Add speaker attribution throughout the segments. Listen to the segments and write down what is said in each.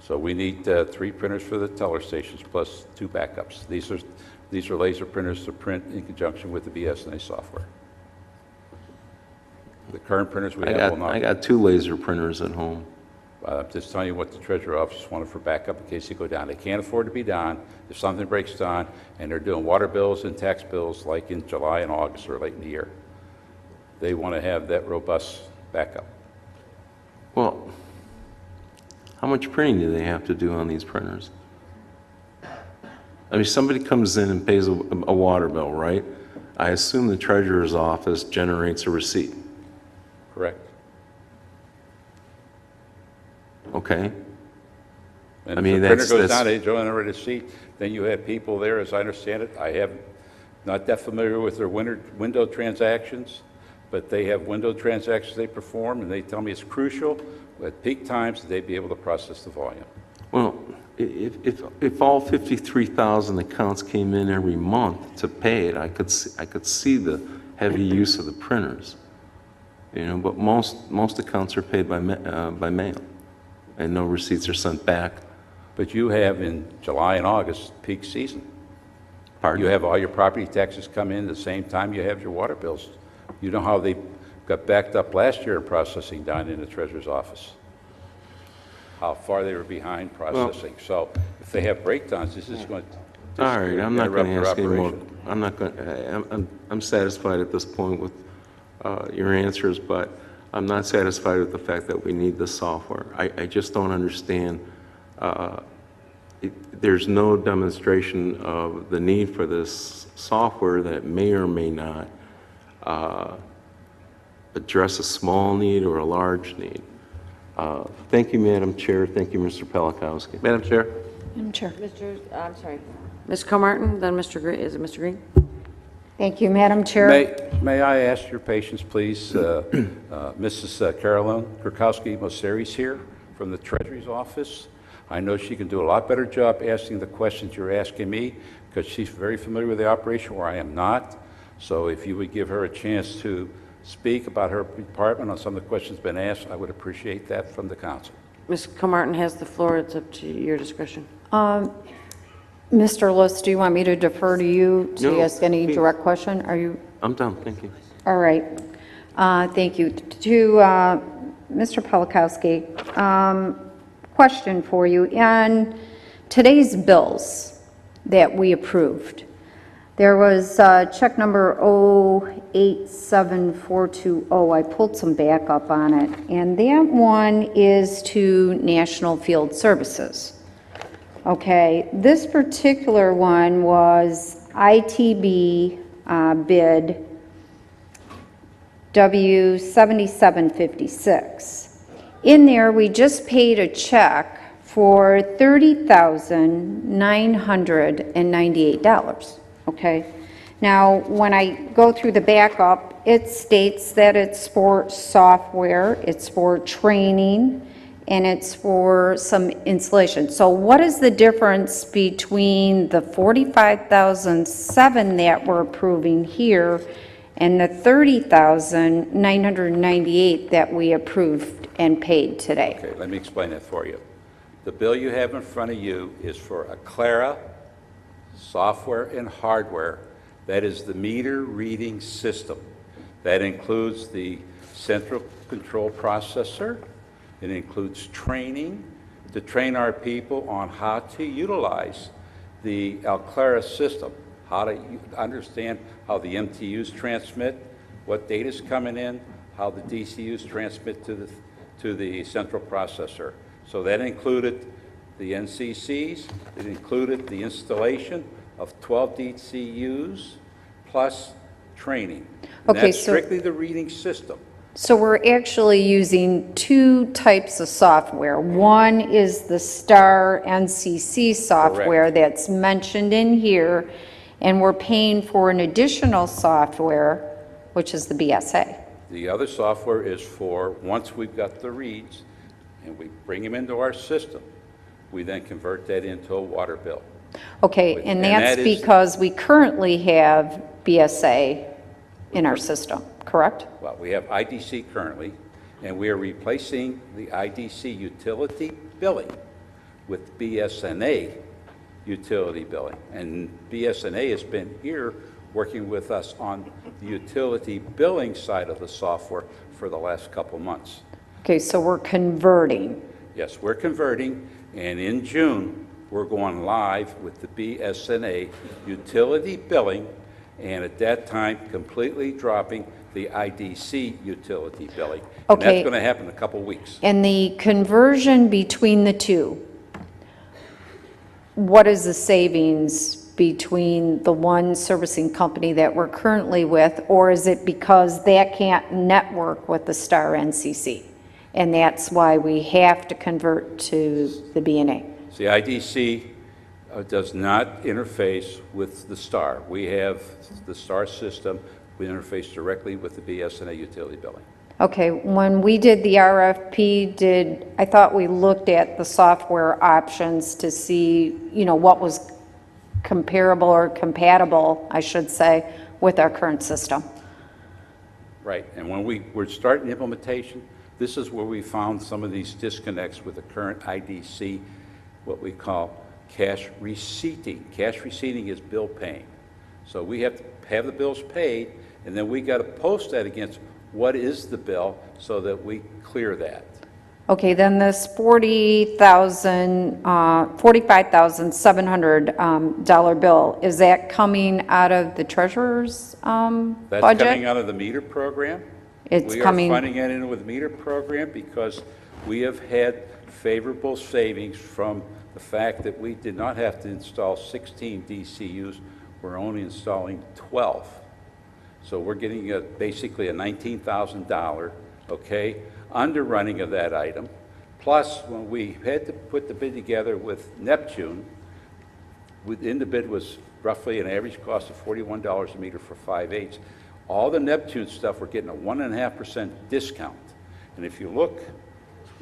Speaker 1: So we need 3 printers for the teller stations plus 2 backups. These are laser printers to print in conjunction with the BSNA software. The current printers we have will not.
Speaker 2: I got 2 laser printers at home.
Speaker 1: I'm just telling you what the treasurer office wanted for backup in case they go down. They can't afford to be down if something breaks down, and they're doing water bills and tax bills like in July and August or late in the year. They want to have that robust backup.
Speaker 2: Well, how much printing do they have to do on these printers? I mean, somebody comes in and pays a water bill, right? I assume the treasurer's office generates a receipt.
Speaker 1: Correct.
Speaker 2: Okay.
Speaker 1: And
Speaker 2: I mean,
Speaker 1: if the printer
Speaker 2: that's
Speaker 1: goes down, they generate a receipt, then you have people there, as I understand it. I have not that familiar with their window transactions, but they have window transactions they perform, and they tell me it's crucial at peak times that they be able to process the volume.
Speaker 2: Well, if all 53,000 accounts came in every month to pay it, I could see the heavy use of the printers. You know, but most accounts are paid by mail, and no receipts are sent back.
Speaker 1: But you have in July and August peak season.
Speaker 2: Pardon?
Speaker 1: You have all your property taxes come in the same time you have your water bills. You know how they got backed up last year in processing down in the treasurer's office, how far they were behind processing. So if they have breakdowns, this is going to
Speaker 2: All right, I'm not going to ask any more.
Speaker 1: operation.
Speaker 2: I'm not going. I'm satisfied at this point with your answers, but I'm not satisfied with the fact that we need the software. I just don't understand. There's no demonstration of the need for this software that may or may not address a small need or a large need. Thank you, Madam Chair. Thank you, Mr. Pelakowski.
Speaker 3: Madam Chair.
Speaker 4: Madam Chair.
Speaker 5: I'm sorry. Ms. Comartin, then Mr. Green. Is it Mr. Green?
Speaker 4: Thank you, Madam Chair.
Speaker 1: May I ask your patience, please? Mrs. Carolyn Kurkowski-Mosery's here from the Treasury's office. I know she can do a lot better job asking the questions you're asking me because she's very familiar with the operation where I am not. So if you would give her a chance to speak about her department on some of the questions been asked, I would appreciate that from the council.
Speaker 5: Ms. Comartin has the floor. It's up to your discretion.
Speaker 4: Mr. List, do you want me to defer to you to
Speaker 2: No,
Speaker 4: ask any
Speaker 2: please.
Speaker 4: direct question? Are you?
Speaker 2: I'm done. Thank you.
Speaker 4: All right. Thank you. To Mr. Pelakowski, question for you. In today's bills that we approved, there was check number 087420. I pulled some backup on it, and that one is to National Field Services. Okay, this particular one was ITB bid W7756. In there, we just paid a check for $30,998, okay? Now, when I go through the backup, it states that it's for software, it's for training, and it's for some installation. So what is the difference between the $45,007 that we're approving here and the $30,998 that we approved and paid today?
Speaker 1: Okay, let me explain that for you. The bill you have in front of you is for Aclara software and hardware. That is the meter reading system. That includes the central control processor. It includes training to train our people on how to utilize the Aclara system, how to understand how the MTUs transmit, what data is coming in, how the DCUs transmit to the central processor. So that included the NCCs, it included the installation of 12 DCUs plus training. And
Speaker 4: Okay,
Speaker 1: that's
Speaker 4: so-
Speaker 1: strictly the reading system.
Speaker 4: So we're actually using two types of software. One is the STAR NCC software that's mentioned in here, and we're paying for an additional software, which is the BSA.
Speaker 1: The other software is for, once we've got the reads and we bring them into our system, we then convert that into a water bill.
Speaker 4: Okay, and
Speaker 1: And
Speaker 4: that's
Speaker 1: that is-
Speaker 4: because we currently have BSA in our system, correct?
Speaker 1: Well, we have IDC currently, and we are replacing the IDC utility billing with BSNA utility billing. And BSNA has been here working with us on the utility billing side of the software for the last couple months.
Speaker 4: Okay, so we're converting.
Speaker 1: Yes, we're converting, and in June, we're going live with the BSNA utility billing, and at that time, completely dropping the IDC utility billing. And
Speaker 4: Okay.
Speaker 1: that's going to happen in a couple weeks.
Speaker 4: And the conversion between the two, what is the savings between the one servicing company that we're currently with, or is it because that can't network with the Star NCC? And that's why we have to convert to the BNA?
Speaker 1: The IDC does not interface with the STAR. We have the STAR system. We interface directly with the BSNA utility billing.
Speaker 4: Okay, when we did the RFP, I thought we looked at the software options to see, you know, what was comparable or compatible, I should say, with our current system.
Speaker 1: Right, and when we were starting implementation, this is where we found some of these disconnects with the current IDC, what we call cash receipting. Cash receipting is bill paying. So we have to have the bills paid, and then we got to post that against what is the bill so that we clear that.
Speaker 4: Okay, then this $45,700 bill, is that coming out of the treasurer's budget?
Speaker 1: That's coming out of the meter program.
Speaker 4: It's
Speaker 1: We
Speaker 4: coming-
Speaker 1: are funding it in with the meter program because we have had favorable savings from the fact that we did not have to install 16 DCUs. We're only installing 12. So we're getting basically a $19,000, okay, underrunning of that item. Plus, when we had to put the bid together with Neptune, within the bid was roughly an average cost of $41 a meter for 5/8. All the Neptune stuff, we're getting a 1.5% discount. And if you look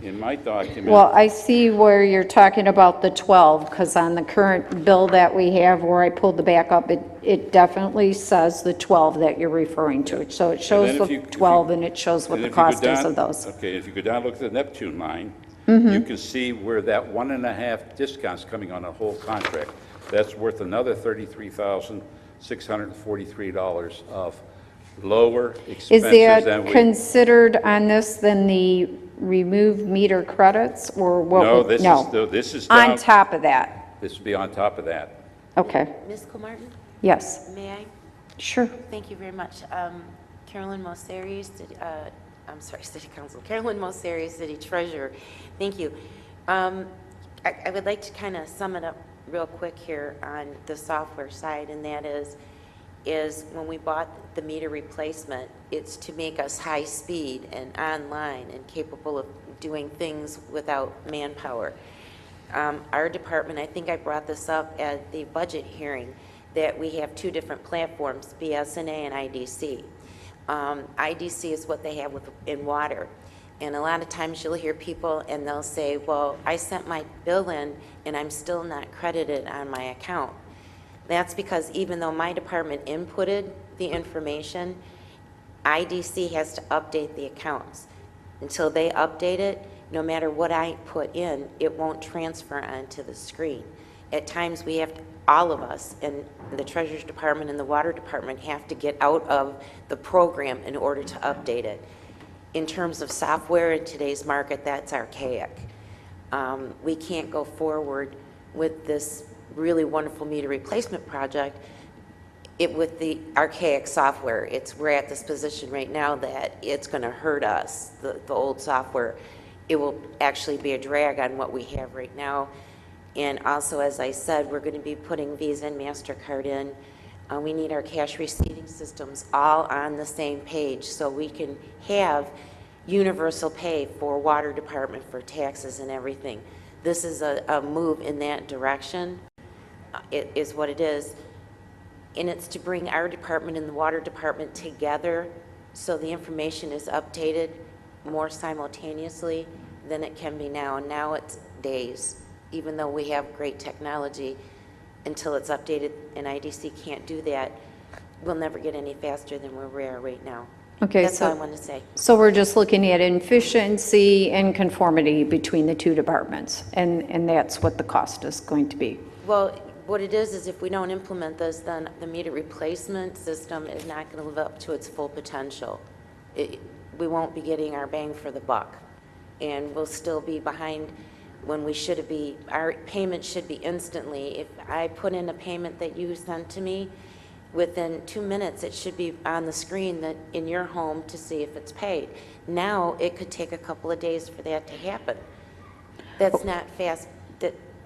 Speaker 1: in my document.
Speaker 4: Well, I see where you're talking about the 12, because on the current bill that we have, where I pulled the back up, it definitely says the 12 that you're referring to. So it shows
Speaker 1: And then
Speaker 4: the
Speaker 1: if you-
Speaker 4: 12, and it shows what
Speaker 1: and
Speaker 4: the
Speaker 1: if you go
Speaker 4: cost is
Speaker 1: down-
Speaker 4: of those.
Speaker 1: Okay, if you go down and look at the Neptune line,
Speaker 4: Mm-hmm.
Speaker 1: you can see where that 1.5 discount's coming on a whole contract. That's worth another $33,643 of lower
Speaker 4: Is
Speaker 1: expenses than
Speaker 4: that
Speaker 1: we.
Speaker 4: considered on this than the removed meter credits, or what?
Speaker 1: No,
Speaker 4: would-
Speaker 1: this is
Speaker 4: On
Speaker 1: down,
Speaker 4: top of that?
Speaker 1: this would be on top of that.
Speaker 4: Okay,
Speaker 3: Ms. Comartin,
Speaker 4: yes,
Speaker 3: may I?
Speaker 4: sure.
Speaker 3: Thank you very much. Carolyn Mosseri, City Council. Carolyn Mosseri, City Treasurer. Thank you. I would like to kind of sum it up real quick here on the software side, and that is when we bought the meter replacement, it's to make us high speed and online and capable of doing things without manpower. Our department, I think I brought this up at the budget hearing, that we have two different platforms, BSNA and IDC. IDC is what they have in water. And a lot of times you'll hear people and they'll say, well, I sent my bill in and I'm still not credited on my account. That's because even though my department inputted the information, IDC has to update the accounts. Until they update it, no matter what I put in, it won't transfer onto the screen. At times we have to, all of us in the Treasurer's Department and the Water Department have to get out of the program in order to update it. In terms of software in today's market, that's archaic. We can't go forward with this really wonderful meter replacement project with the archaic software. We're at this position right now that it's going to hurt us, the old software. It will actually be a drag on what we have right now. And also, as I said, we're going to be putting Visa and MasterCard in. We need our cash receipting systems all on the same page so we can have universal pay for water department, for taxes and everything. This is a move in that direction. It is what it is. And it's to bring our department and the water department together so the information is updated more simultaneously than it can be now. And now it's days, even though we have great technology, until it's updated, and IDC can't do that, we'll never get any faster than where we are right now.
Speaker 4: Okay,
Speaker 3: That's all I
Speaker 4: so,
Speaker 3: wanted to say.
Speaker 4: so we're just looking at efficiency and conformity between the two departments, and that's what the cost is going to be.
Speaker 3: Well, what it is if we don't implement this, then the meter replacement system is not going to live up to its full potential. We won't be getting our bang for the buck, and we'll still be behind when we should be. Our payment should be instantly. If I put in a payment that you sent to me, within 2 minutes, it should be on the screen that in your home to see if it's paid. Now, it could take a couple of days for that to happen. That's not fast.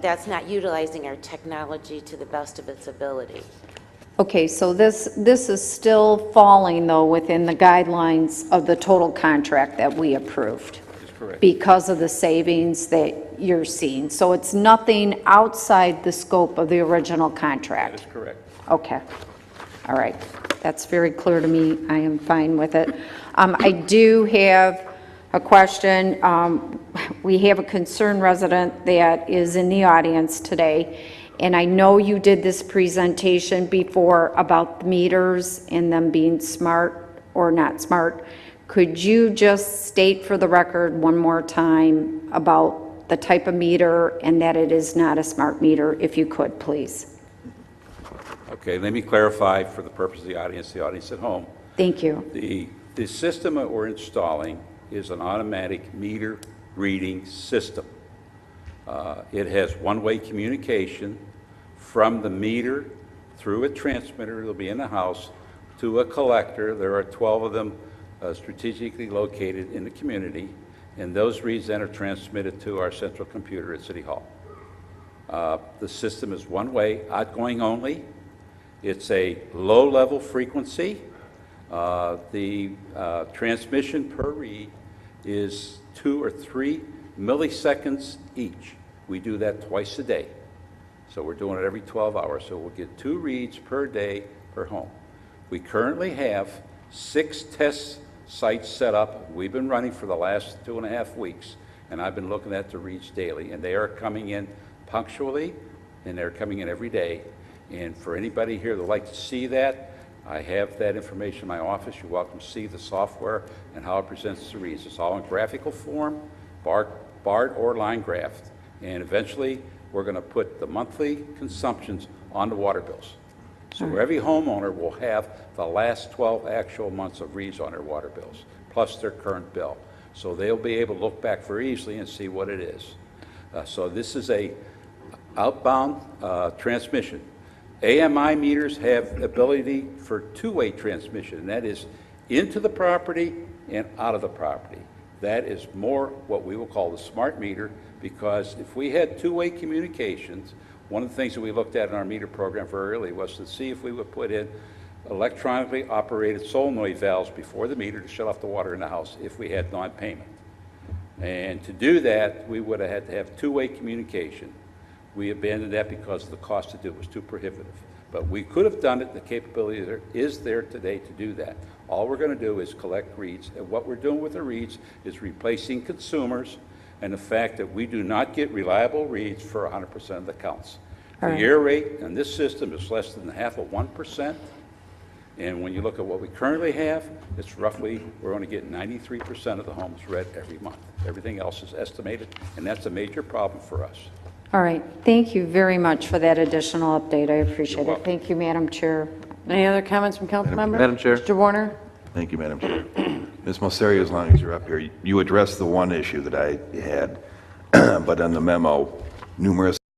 Speaker 3: That's not utilizing our technology to the best of its ability.
Speaker 4: Okay, so this is still falling, though, within the guidelines of the total contract that we approved.
Speaker 1: That's correct.
Speaker 4: Because of the savings that you're seeing. So it's nothing outside the scope of the original contract.
Speaker 1: That is correct.
Speaker 4: Okay, all right. That's very clear to me. I am fine with it. I do have a question. We have a concerned resident that is in the audience today, and I know you did this presentation before about the meters and them being smart or not smart. Could you just state for the record one more time about the type of meter and that it is not a smart meter, if you could, please?
Speaker 1: Okay, let me clarify for the purpose of the audience at home.
Speaker 4: Thank you.
Speaker 1: The system that we're installing is an automatic meter reading system. It has one-way communication from the meter through a transmitter that'll be in the house to a collector. There are 12 of them strategically located in the community, and those reads then are transmitted to our central computer at City Hall. The system is one-way, outgoing only. It's a low-level frequency. The transmission per read is 2 or 3 milliseconds each. We do that twice a day. So we're doing it every 12 hours. So we'll get 2 reads per day per home. We currently have 6 test sites set up. We've been running for the last 2.5 weeks, and I've been looking at the reads daily, and they are coming in punctually, and they're coming in every day. And for anybody here that would like to see that, I have that information in my office. You're welcome to see the software and how it presents the reads. It's all in graphical form, barred or line graphed. And eventually, we're going to put the monthly consumptions on the water bills. So every homeowner will have the last 12 actual months of reads on their water bills, plus their current bill. So they'll be able to look back very easily and see what it is. So this is a outbound transmission. AMI meters have ability for 2-way transmission, and that is into the property and out of the property. That is more what we will call the smart meter, because if we had 2-way communications, one of the things that we looked at in our meter program very early was to see if we would put in electronically operated solenoid valves before the meter to shut off the water in the house if we had non-payment. And to do that, we would have had to have 2-way communication. We abandoned that because the cost to do it was too prohibitive. But we could have done it. The capability is there today to do that. All we're going to do is collect reads. And what we're doing with the reads is replacing consumers and the fact that we do not get reliable reads for 100% of the counts. The error rate in this system is less than half of 1%. And when you look at what we currently have, it's roughly, we're only getting 93% of the homes read every month. Everything else is estimated, and that's a major problem for us.
Speaker 4: All right, thank you very much for that additional update. I appreciate it.
Speaker 1: welcome.
Speaker 4: Thank you, Madam Chair.
Speaker 5: Any other comments from council members?
Speaker 2: Madam Chair.
Speaker 5: Mr. Warner?
Speaker 6: Thank you, Madam Chair. Ms. Mosseri, as long as you're up here, you addressed the one issue that I had, but on the memo, numerous